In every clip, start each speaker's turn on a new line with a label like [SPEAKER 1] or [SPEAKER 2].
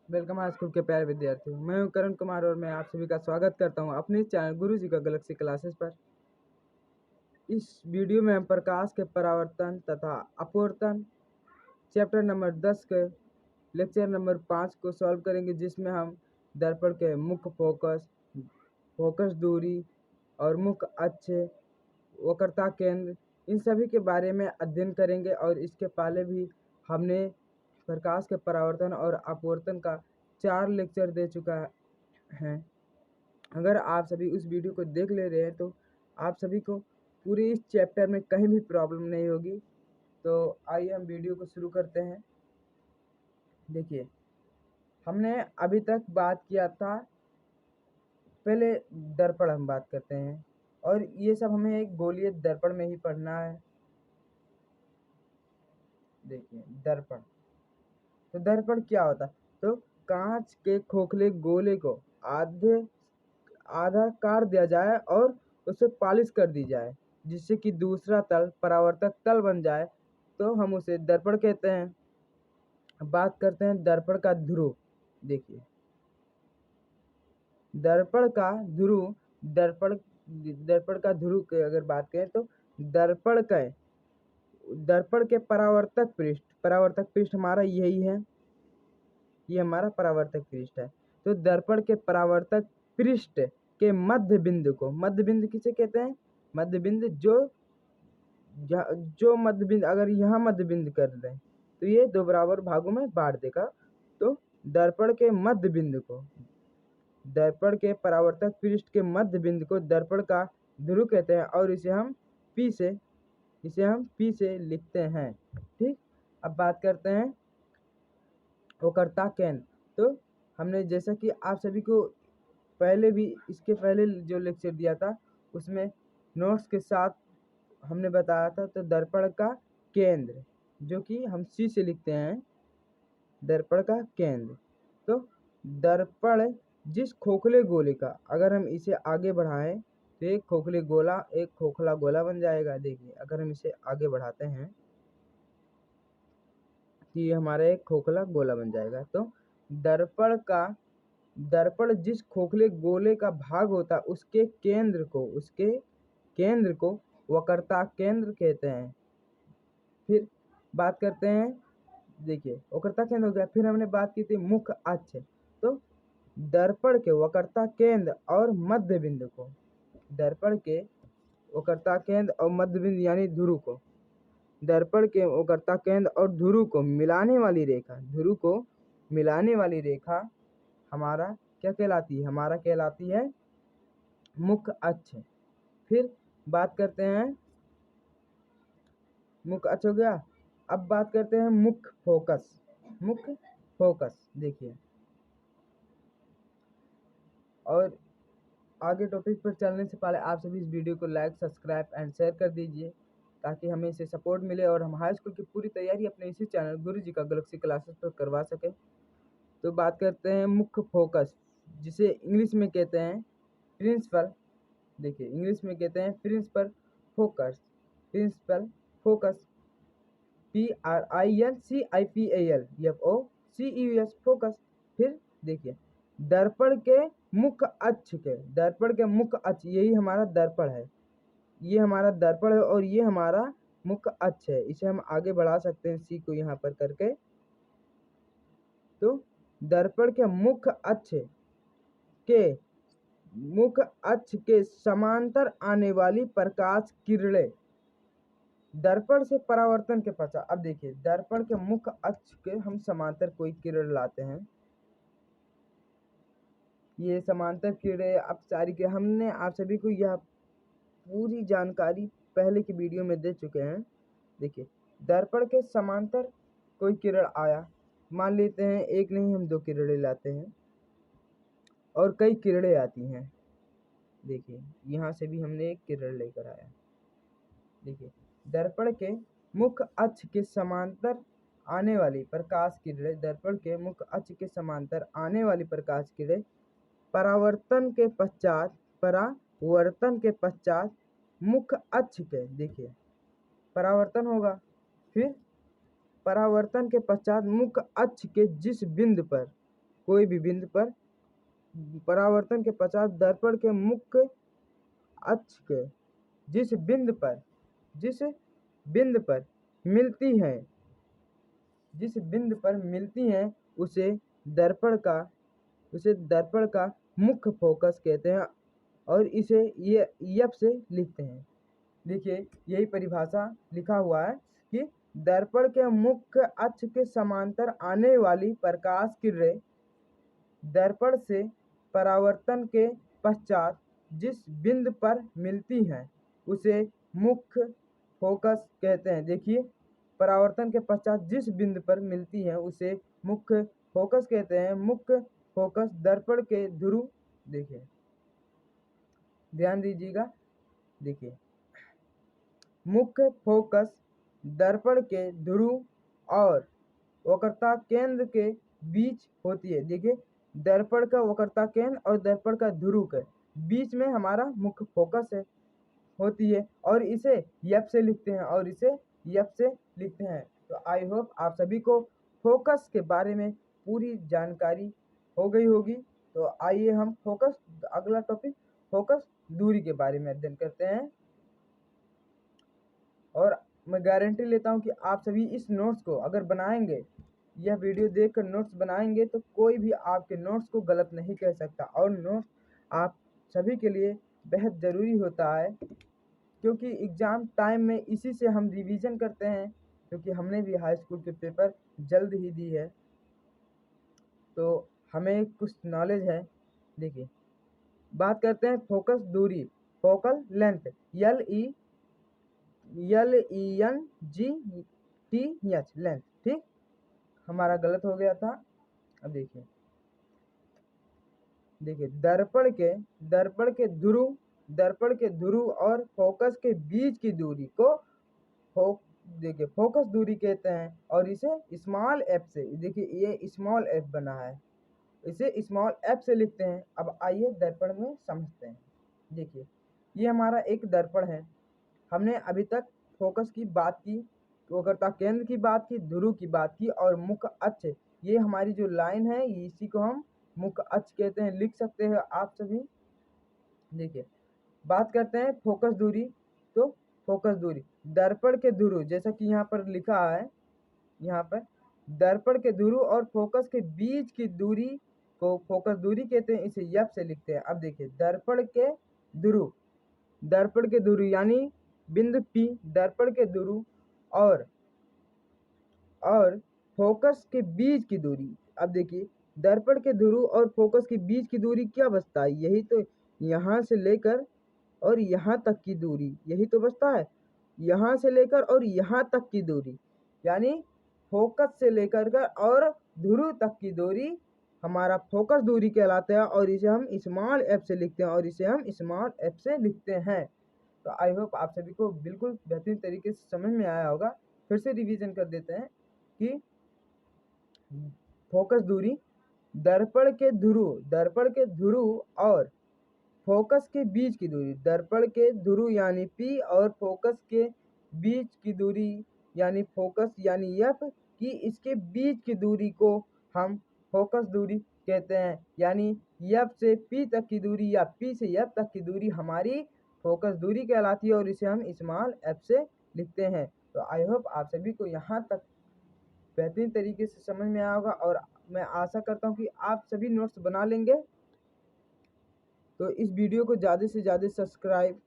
[SPEAKER 1] Welcome high school के प्यारे विद्यार्थियों। मैं हूं करण कुमार और मैं आप सभी का स्वागत करता हूं अपने चैनल गुरु जी का गैलेक्सी क्लासेस पर। इस वीडियो में हम प्रकाश के परावर्तन तथा अपवर्तन चैप्टर नंबर 10 के लेक्चर नंबर 5 को सॉल्व करेंगे, जिसमें हम दर्पण के मुख्य फोकस, फोकस दूरी और मुख्य अक्ष, वक्रता केंद्र, इन सभी के बारे में अध्ययन करेंगे। और इसके पहले भी हमने प्रकाश के परावर्तन और अपवर्तन का 4 लेक्चर दे चुका है। अगर आप सभी उस वीडियो को देख ले रहे हैं तो आप सभी को पूरे इस चैप्टर में कहीं भी प्रॉब्लम नहीं होगी। तो आइए हम वीडियो को शुरू करते हैं। देखिए, हमने अभी तक बात किया था, पहले दर्पण हम बात करते हैं और ये सब हमें एक गोलीय दर्पण में ही पढ़ना है। देखिए, दर्पण, तो दर्पण क्या होता है? तो कांच के खोखले गोले को आधा काट दिया जाए और उसे पॉलिश कर दी जाए, जिससे कि दूसरा तल परावर्तक तल बन जाए, तो हम उसे दर्पण कहते हैं। अब बात करते हैं दर्पण का ध्रुव। देखिए, दर्पण का ध्रुव, दर्पण दर्पण का ध्रुव की अगर बात करें तो दर्पण के परावर्तक पृष्ठ हमारा यही है, ये हमारा परावर्तक पृष्ठ है। तो दर्पण के परावर्तक पृष्ठ के मध्य बिंदु किसे कहते हैं? मध्य बिंदु, जो मध्य बिंदु, अगर यहाँ मध्य बिंदु कर दें तो ये दो बराबर भागों में बांट देगा। तो दर्पण के मध्य बिंदु को, दर्पण के परावर्तक पृष्ठ के मध्य बिंदु को दर्पण का ध्रुव कहते हैं और इसे हम पी से लिखते हैं। ठीक, अब बात करते हैं वक्रता केंद्र। तो हमने, जैसा कि आप सभी को पहले भी, इसके पहले जो लेक्चर दिया था उसमें नोट्स के साथ हमने बताया था, तो दर्पण का केंद्र, जो कि हम सी से लिखते हैं, दर्पण का केंद्र। तो दर्पण जिस खोखले गोले का, अगर हम इसे आगे बढ़ाएं तो एक खोखला गोला बन जाएगा। देखिए, अगर हम इसे आगे बढ़ाते हैं तो ये हमारा एक खोखला गोला बन जाएगा। तो दर्पण जिस खोखले गोले का भाग होता है उसके केंद्र को वक्रता केंद्र कहते हैं। फिर बात करते हैं, देखिए वक्रता केंद्र हो गया। फिर हमने बात की थी मुख्य अक्ष। तो दर्पण के वक्रता केंद्र और मध्य बिंदु को, दर्पण के वक्रता केंद्र और मध्य बिंदु यानी ध्रुव को, दर्पण के वक्रता केंद्र और ध्रुव को मिलाने वाली रेखा हमारा क्या कहलाती है? हमारा कहलाती है मुख्य अक्ष। फिर बात करते हैं, मुख्य अक्ष हो गया। अब बात करते हैं मुख्य फोकस। देखिए, और आगे टॉपिक पर चलने से पहले आप सभी इस वीडियो को लाइक, सब्सक्राइब एंड शेयर कर दीजिए, ताकि हमें इसे सपोर्ट मिले और हम हाई स्कूल की पूरी तैयारी अपने इसी चैनल गुरु जी का गैलेक्सी क्लासेस पर करवा सके। तो बात करते हैं मुख्य फोकस, जिसे इंग्लिश में कहते हैं प्रिंसिपल। देखिए, इंग्लिश में कहते हैं प्रिंसिपल फोकस, फोकस। फिर देखिए, दर्पण के मुख्य अक्ष, यही हमारा दर्पण है, ये हमारा दर्पण है और ये हमारा मुख्य अक्ष है। इसे हम आगे बढ़ा सकते हैं सी को यहाँ पर करके। तो दर्पण के मुख्य अक्ष के समांतर आने वाली प्रकाश किरणें दर्पण से परावर्तन के पश्चात, अब देखिए दर्पण के मुख्य अक्ष के हम समांतर कोई किरण लाते हैं, ये समांतर किरणें अब सारी के हमने आप सभी को यह पूरी जानकारी पहले की वीडियो में दे चुके हैं। देखिए, दर्पण के समांतर कोई किरण आया, मान लेते हैं एक नहीं हम दो किरणें लाते हैं और कई किरणें आती हैं। देखिए, यहाँ से भी हमने एक किरण लेकर आया। देखिए, दर्पण के मुख्य अक्ष के समांतर आने वाली प्रकाश किरणें, दर्पण के मुख्य अक्ष के समांतर आने वाली प्रकाश किरणें परावर्तन के पश्चात मुख्य अक्ष के, देखिए परावर्तन होगा, फिर परावर्तन के पश्चात मुख्य अक्ष के जिस बिंदु पर कोई भी बिंदु पर परावर्तन के पश्चात दर्पण के मुख्य अक्ष के जिस बिंदु पर मिलती हैं उसे दर्पण का मुख्य फोकस कहते हैं और इसे ये एफ से लिखते हैं। देखिए यही परिभाषा लिखा हुआ है कि दर्पण के मुख्य अक्ष के समांतर आने वाली प्रकाश किरणें दर्पण से परावर्तन के पश्चात जिस बिंदु पर मिलती हैं उसे मुख्य फोकस कहते हैं। देखिए परावर्तन के पश्चात जिस बिंदु पर मिलती हैं उसे मुख्य फोकस कहते हैं। मुख्य फोकस दर्पण के ध्रुव, देखिए ध्यान दीजिएगा, देखिए मुख्य फोकस दर्पण के ध्रुव और वक्रता केंद्र के बीच होती है। देखिए दर्पण का वक्रता केंद्र और दर्पण का ध्रुव के बीच में हमारा मुख्य फोकस होती है और इसे एफ से लिखते हैं। तो आई होप आप सभी को फोकस के बारे में पूरी जानकारी हो गई होगी। तो आइए हम अगला टॉपिक फोकस दूरी के बारे में अध्ययन करते हैं। और मैं गारंटी लेता हूं कि आप सभी इस नोट्स को अगर बनाएंगे, यह वीडियो देखकर नोट्स बनाएंगे तो कोई भी आपके नोट्स को गलत नहीं कह सकता। और नोट्स आप सभी के लिए बेहद ज़रूरी होता है क्योंकि एग्ज़ाम टाइम में इसी से हम रिवीजन करते हैं, क्योंकि हमने भी हाई स्कूल के पेपर जल्द ही दी है तो हमें कुछ नॉलेज है। देखिए बात करते हैं फोकस दूरी, फोकल लेंथ, LENGTH लेंथ। ठीक, हमारा गलत हो गया था। अब देखिए दर्पण के ध्रुव और फोकस के बीच की दूरी को फोकस दूरी कहते हैं और इसे स्मॉल एफ से, देखिए ये स्मॉल एफ बना है, इसे स्मॉल एफ से लिखते हैं। अब आइए दर्पण में समझते हैं। देखिए ये हमारा एक दर्पण है। हमने अभी तक फोकस की बात की, वक्रता केंद्र की बात की, ध्रुव की बात की और मुख्य अक्ष, ये हमारी जो लाइन है इसी को हम मुख्य अक्ष कहते हैं, लिख सकते हैं आप सभी। देखिए बात करते हैं फोकस दूरी। तो फोकस दूरी दर्पण के ध्रुव, जैसा कि यहाँ पर लिखा है, यहाँ पर दर्पण के ध्रुव और फोकस के बीच की दूरी को फोकस दूरी कहते हैं, इसे एफ से लिखते हैं। अब देखिए दर्पण के ध्रुव यानी बिंदु P, दर्पण के ध्रुव और फोकस के बीच की दूरी। अब देखिए दर्पण के ध्रुव और फोकस के बीच की दूरी क्या बचता है, यही तो, यहाँ से लेकर और यहाँ तक की दूरी, यही तो बचता है। यहाँ से लेकर और यहाँ तक की दूरी यानी फोकस से लेकर और ध्रुव तक की दूरी हमारा फोकस दूरी कहलाता है और इसे हम स्मॉल एफ से लिखते हैं। तो आई होप आप सभी को बिल्कुल बेहतरीन तरीके से समझ में आया होगा। फिर से रिवीजन कर देते हैं कि फोकस दूरी दर्पण के ध्रुव और फोकस के बीच की दूरी, दर्पण के ध्रुव यानी P और फोकस के बीच की दूरी यानी फोकस यानी F की इसके बीच की दूरी को हम फोकस दूरी कहते हैं। यानी F से P तक की दूरी या P से F तक की दूरी हमारी फोकस दूरी कहलाती है और इसे हम स्मॉल f से लिखते हैं। तो आई होप आप सभी को यहाँ तक बेहतरीन तरीके से समझ में आया होगा और मैं आशा करता हूँ कि आप सभी नोट्स बना लेंगे। तो इस वीडियो को ज़्यादा से ज़्यादा सब्सक्राइब,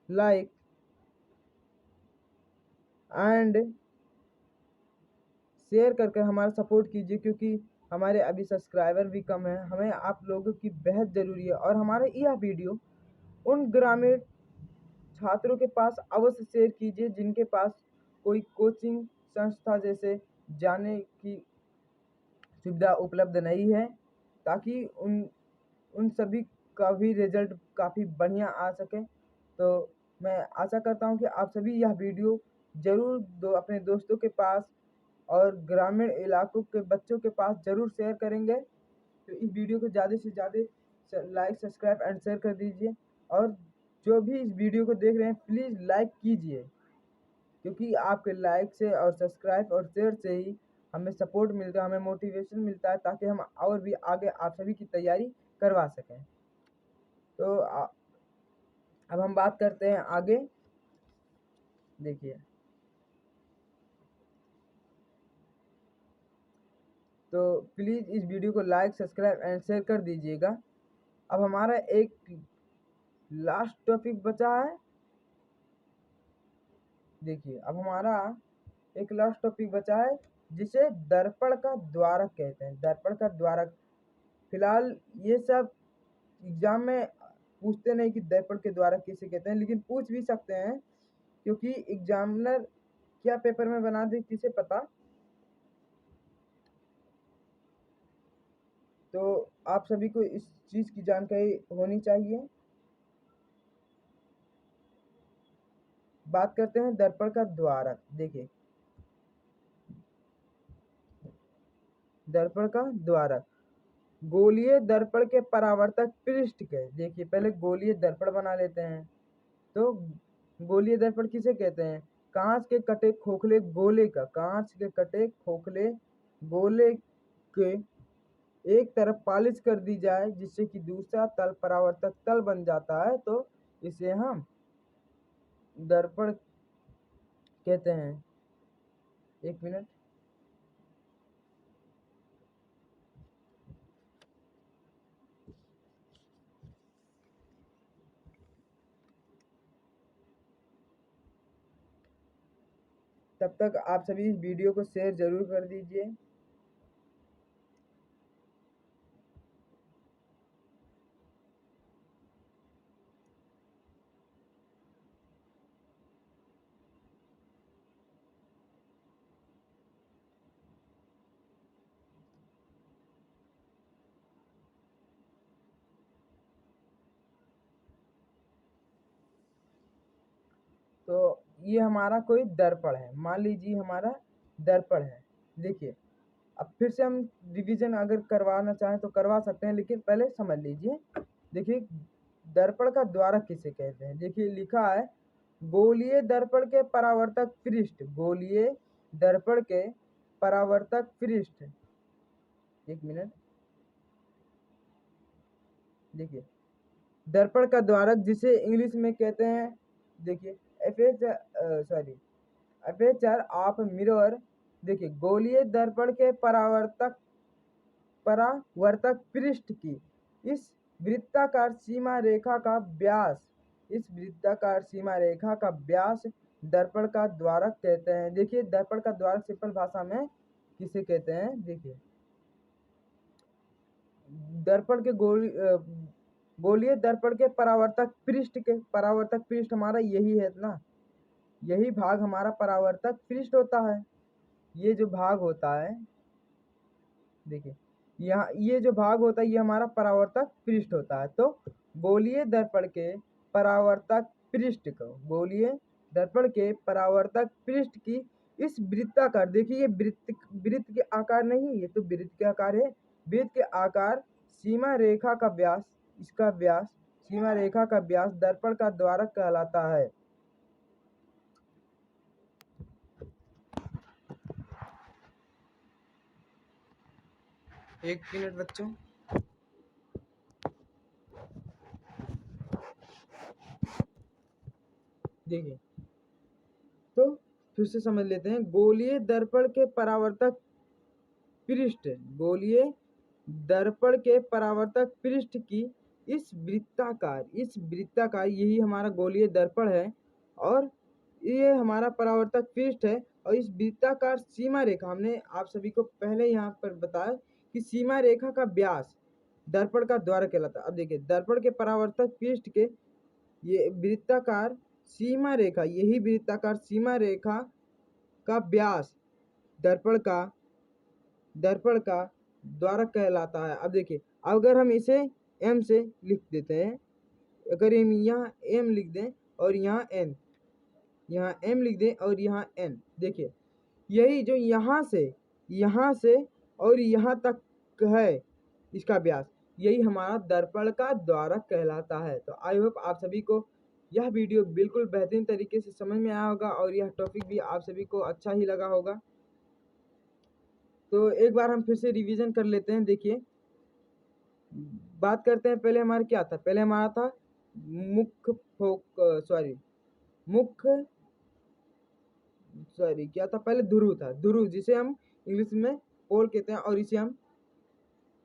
[SPEAKER 1] लाइक एंड शेयर करके हमारा सपोर्ट कीजिए, क्योंकि हमारे अभी सब्सक्राइबर भी कम है। हमें आप लोगों की बेहद ज़रूरी है और हमारा यह वीडियो उन ग्रामीण छात्रों के पास अवश्य शेयर कीजिए जिनके पास कोई कोचिंग संस्था जैसे जाने की सुविधा उपलब्ध नहीं है, ताकि उन सभी का भी रिजल्ट काफ़ी बढ़िया आ सके। तो मैं आशा करता हूं कि आप सभी यह वीडियो ज़रूर अपने दोस्तों के पास और ग्रामीण इलाकों के बच्चों के पास ज़रूर शेयर करेंगे। तो इस वीडियो को ज़्यादा से ज़्यादा लाइक, सब्सक्राइब एंड शेयर कर दीजिए और जो भी इस वीडियो को देख रहे हैं प्लीज़ लाइक कीजिए, क्योंकि आपके लाइक से और सब्सक्राइब और शेयर से ही हमें सपोर्ट मिलता है, हमें मोटिवेशन मिलता है, ताकि हम और भी आगे आप सभी की तैयारी करवा सकें। तो अब हम बात करते हैं आगे। देखिए, तो प्लीज़ इस वीडियो को लाइक, सब्सक्राइब एंड शेयर कर दीजिएगा। अब हमारा एक लास्ट टॉपिक बचा है। देखिए, अब हमारा एक लास्ट टॉपिक बचा है, जिसे दर्पण का द्वारक कहते हैं। दर्पण का द्वारक, फिलहाल ये सब एग्जाम में पूछते नहीं कि दर्पण के द्वारक किसे कहते हैं, लेकिन पूछ भी सकते हैं, क्योंकि एग्जामिनर क्या पेपर में बना दे किसे पता। तो आप सभी को इस चीज़ की जानकारी होनी चाहिए। बात करते हैं दर्पण का द्वारक। देखिए, दर्पण का द्वारक, गोलीय दर्पण के परावर्तक पृष्ठ के, देखिए पहले गोलीय दर्पण बना लेते हैं। तो गोलीय दर्पण किसे कहते हैं? कांच के कटे खोखले गोले का, कांच के कटे खोखले गोले के एक तरफ पालिश कर दी जाए, जिससे कि दूसरा तल परावर्तक तल बन जाता है, तो इसे हम दर्पण कहते हैं। एक मिनट। तब तक आप सभी इस वीडियो को शेयर जरूर कर दीजिए। तो ये हमारा कोई दर्पण है, मान लीजिए हमारा दर्पण है। देखिए, अब फिर से हम रिवीजन अगर करवाना चाहें तो करवा सकते हैं, लेकिन पहले समझ लीजिए। देखिए, दर्पण का द्वारक किसे कहते हैं? देखिए लिखा है, गोलीय दर्पण के परावर्तक पृष्ठ, गोलीय दर्पण के परावर्तक पृष्ठ। एक मिनट। देखिए, दर्पण का द्वारक जिसे इंग्लिश में कहते हैं, देखिए अपेचर ऑफ मिरर। देखिए, गोलीय दर्पण के परावर्तक पृष्ठ की इस वृत्ताकार सीमा रेखा का व्यास, इस वृत्ताकार सीमा रेखा का व्यास दर्पण का द्वारक कहते हैं। देखिए, दर्पण का द्वारक सिंपल भाषा में किसे कहते हैं? देखिए, दर्पण के गोलीय दर्पण के परावर्तक पृष्ठ के, परावर्तक पृष्ठ हमारा यही है ना, यही भाग हमारा परावर्तक पृष्ठ होता है। ये जो भाग होता है, देखिए यहाँ ये जो भाग होता है, ये हमारा परावर्तक पृष्ठ होता है। तो गोलीय दर्पण के परावर्तक पृष्ठ को, गोलीय दर्पण के परावर्तक पृष्ठ की इस वृत्ताकार, देखिए ये वृत्त के आकार नहीं, ये तो वृत्त के आकार है। वृत्त के आकार सीमा रेखा का व्यास, इसका व्यास, सीमा रेखा का व्यास दर्पण का द्वारक कहलाता है। एक मिनट बच्चों। देखिए, तो फिर से समझ लेते हैं। गोलीय दर्पण के परावर्तक पृष्ठ, गोलीय दर्पण के परावर्तक पृष्ठ की इस वृत्ताकार, इस वृत्ताकार, यही हमारा गोलीय दर्पण है, और ये हमारा परावर्तक पृष्ठ है। और इस वृत्ताकार सीमा रेखा, हमने आप सभी को पहले यहाँ पर बताया कि सीमा रेखा का व्यास दर्पण का द्वारक कहलाता है। अब देखिए, दर्पण के परावर्तक पृष्ठ के ये वृत्ताकार सीमा रेखा, यही वृत्ताकार सीमा रेखा का व्यास दर्पण का द्वारक कहलाता है। अब देखिए, अगर हम इसे m से लिख देते हैं, अगर हम यहाँ m लिख दें और यहाँ n, यहाँ m लिख दें और यहाँ n, देखिए यही जो यहाँ से और यहाँ तक है, इसका व्यास, यही हमारा दर्पण का द्वारक कहलाता है। तो आई होप आप सभी को यह वीडियो बिल्कुल बेहतरीन तरीके से समझ में आया होगा, और यह टॉपिक भी आप सभी को अच्छा ही लगा होगा। तो एक बार हम फिर से रिवीजन कर लेते हैं। देखिए, बात करते हैं पहले हमारा क्या था। पहले हमारा था क्या था पहले, ध्रुव था। ध्रुव जिसे हम इंग्लिश में पोल कहते हैं और इसे हम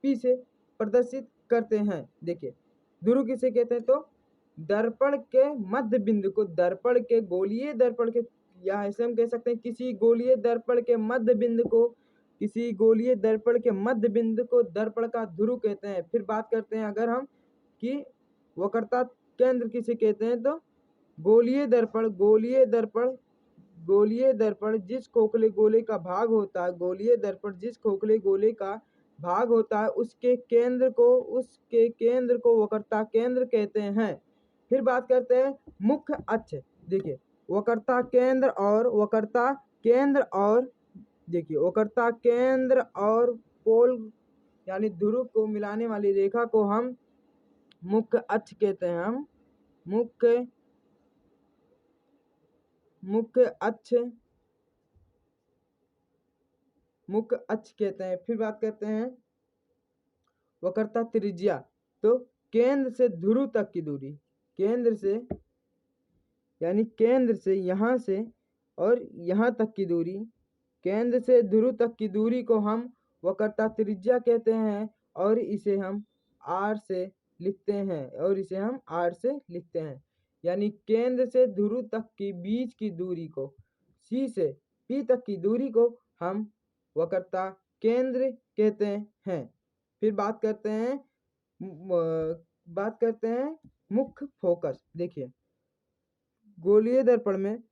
[SPEAKER 1] पी से प्रदर्शित करते हैं। देखिए, ध्रुव किसे कहते हैं, तो दर्पण के मध्य बिंदु को, दर्पण के गोलीय दर्पण के, या ऐसे हम कह सकते हैं किसी गोलीय दर्पण के मध्य बिंदु को, किसी गोलीय दर्पण के मध्य बिंदु को दर्पण का ध्रुव कहते हैं। फिर बात करते हैं अगर हम कि वक्रता केंद्र किसे कहते हैं, तो गोलीय दर्पण, गोलीय दर्पण जिस खोखले गोले का भाग होता है, गोलीय दर्पण जिस खोखले गोले का भाग होता है उसके केंद्र को वक्रता केंद्र कहते हैं। फिर बात करते हैं मुख्य अक्ष। देखिए, वक्रता केंद्र और पोल यानी ध्रुव को मिलाने वाली रेखा को हम मुख्य अक्ष कहते हैं। हम मुख्य अक्ष कहते हैं। फिर बात करते हैं वक्रता त्रिज्या, तो केंद्र से ध्रुव तक की दूरी, केंद्र से यहाँ से और यहाँ तक की दूरी, केंद्र से ध्रुव तक की दूरी को हम वक्रता त्रिज्या कहते हैं और इसे हम r से लिखते हैं। यानी केंद्र से ध्रुव तक की बीच की दूरी को, C से P तक की दूरी को हम वक्रता केंद्र कहते हैं। फिर बात करते हैं मुख्य फोकस। देखिए, गोलीय दर्पण में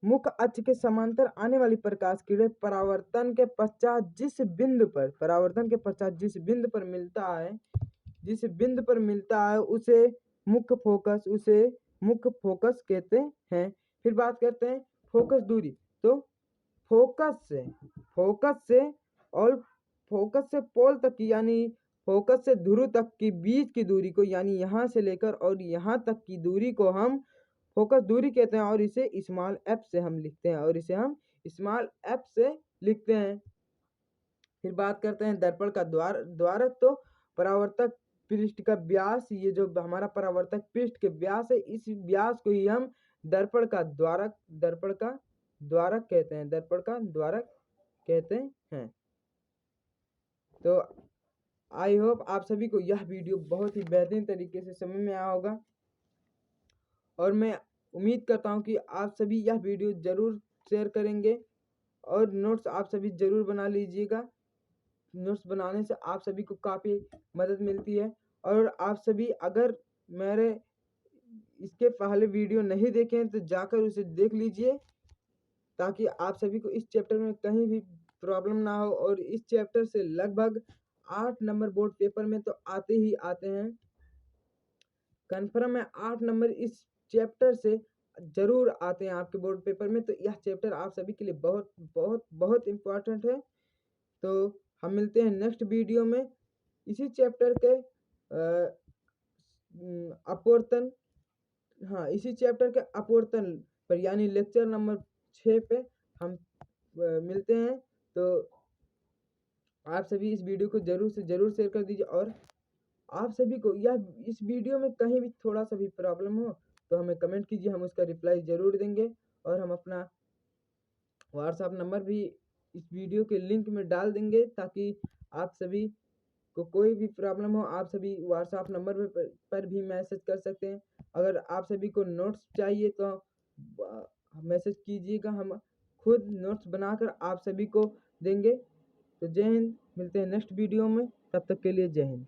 [SPEAKER 1] मुख्य अक्ष के समांतर आने वाली प्रकाश किरण परावर्तन के पश्चात जिस बिंदु पर मिलता है उसे मुख्य फोकस कहते हैं। फिर बात करते हैं फोकस दूरी, तो फोकस से पोल तक की, यानी फोकस से ध्रुव तक की बीच की दूरी को, यानी यहाँ से लेकर और यहाँ तक की दूरी को हम फोकस दूरी कहते हैं और इसे स्मॉल f से हम लिखते हैं। फिर बात करते हैं दर्पण का द्वारक, तो परावर्तक पृष्ठ का व्यास, ये जो हमारा परावर्तक पृष्ठ के व्यास है, इस व्यास को ही हम दर्पण का द्वारक कहते हैं। तो आई होप आप सभी को यह वीडियो बहुत ही बेहतरीन तरीके से समझ में आया होगा और मैं उम्मीद करता हूं कि आप सभी यह वीडियो ज़रूर शेयर करेंगे और नोट्स आप सभी ज़रूर बना लीजिएगा। नोट्स बनाने से आप सभी को काफ़ी मदद मिलती है। और आप सभी अगर मेरे इसके पहले वीडियो नहीं देखें तो जाकर उसे देख लीजिए, ताकि आप सभी को इस चैप्टर में कहीं भी प्रॉब्लम ना हो। और इस चैप्टर से लगभग 8 नंबर बोर्ड पेपर में तो आते ही आते हैं, कन्फर्म है 8 नंबर इस चैप्टर से ज़रूर आते हैं आपके बोर्ड पेपर में। तो यह चैप्टर आप सभी के लिए बहुत बहुत बहुत इम्पोर्टेंट है। तो हम मिलते हैं नेक्स्ट वीडियो में इसी चैप्टर के अपवर्तन पर, यानी लेक्चर नंबर 6 पे हम मिलते हैं। तो आप सभी इस वीडियो को ज़रूर से ज़रूर शेयर कर दीजिए। और आप सभी को इस वीडियो में कहीं भी थोड़ा सा भी प्रॉब्लम हो तो हमें कमेंट कीजिए, हम उसका रिप्लाई ज़रूर देंगे। और हम अपना व्हाट्सएप नंबर भी इस वीडियो के लिंक में डाल देंगे, ताकि आप सभी को कोई भी प्रॉब्लम हो आप सभी व्हाट्सएप नंबर पर भी मैसेज कर सकते हैं। अगर आप सभी को नोट्स चाहिए तो मैसेज कीजिएगा, हम खुद नोट्स बनाकर आप सभी को देंगे। तो जय हिंद, मिलते हैं नेक्स्ट वीडियो में, तब तक के लिए जय हिंद।